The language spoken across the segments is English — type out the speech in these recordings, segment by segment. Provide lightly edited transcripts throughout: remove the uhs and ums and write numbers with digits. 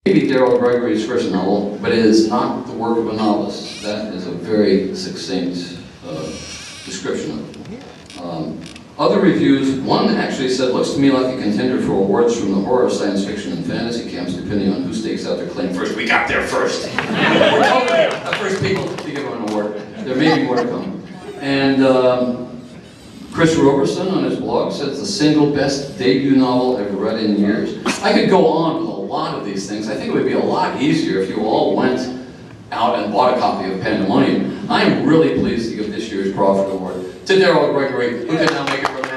Maybe Daryl Gregory's first novel, but it is not the work of a novelist. That is a very succinct description of it. Other reviews, one actually said, looks to me like a contender for awards from the horror, science fiction, and fantasy camps, depending on who stakes out their claim first. We got there first. We're totally the first people to give him an award. There may be more to come. And Chris Roberson on his blog says the single best debut novel ever read in years. I could go on with a lot of these things. I think it would be a lot easier if you all went out and bought a copy of Pandemonium. I am really pleased to give this year's Crawford Award to Daryl Gregory, who can now make it dramatic.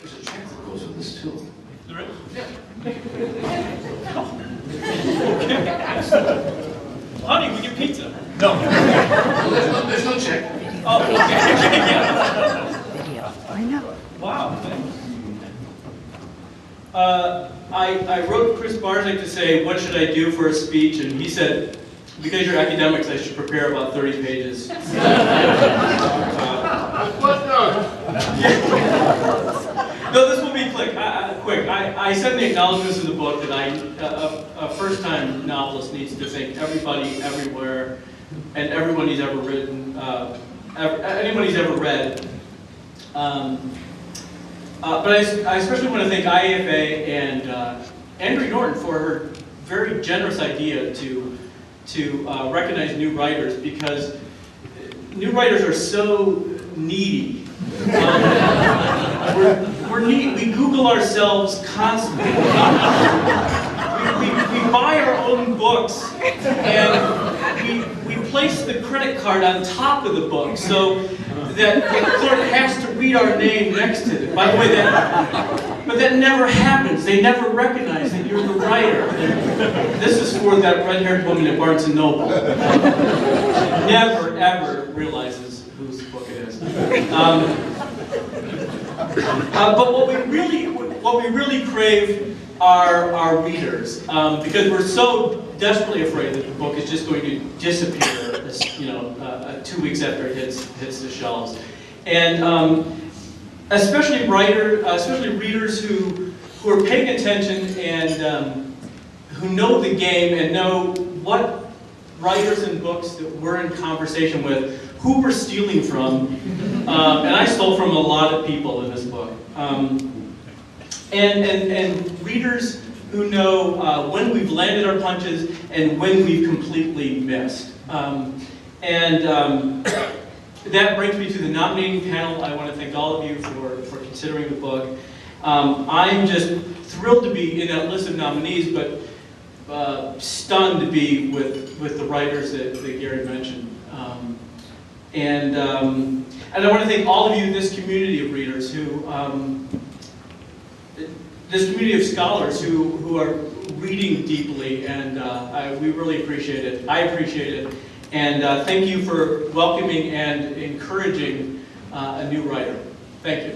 There's a check that goes with this too. There is? Yeah. Honey, we get pizza. No. There's no check. Oh, okay. Yeah. Video. I know. Wow, thanks. I wrote Chris Barzak to say, what should I do for a speech? And he said, because you're academics, I should prepare about 30 pages. No, this will be quick. I said in the acknowledgments of the book that a first-time novelist needs to think everybody, everywhere, and everyone he's ever written, anyone he's ever read. But I especially want to thank ICFA and Andrew Norton for her very generous idea to recognize new writers, because new writers are so needy. We're needy. We Google ourselves constantly. We buy our own books, and we place the credit card on top of the book so that the clerk has to read our name next to it. By the way, but that never happens. They never recognize that you're the writer. This is for that red-haired woman at Barnes & Noble. Never, ever realizes whose book it is. But what we really crave are our readers, because we're so desperately afraid that the book is just going to disappear, 2 weeks after it hits the shelves, and especially readers who are paying attention and who know the game and know what writers and books that we're in conversation with, who we're stealing from, and I stole from a lot of people in this book, and readers who know when we've landed our punches and when we've completely missed. That brings me to the nominating panel. I want to thank all of you for considering the book. I'm just thrilled to be in that list of nominees, but stunned to be with the writers that Gary mentioned. And I want to thank all of you, this community of readers, this community of scholars who are reading deeply, and we really appreciate it. I appreciate it. And thank you for welcoming and encouraging a new writer. Thank you.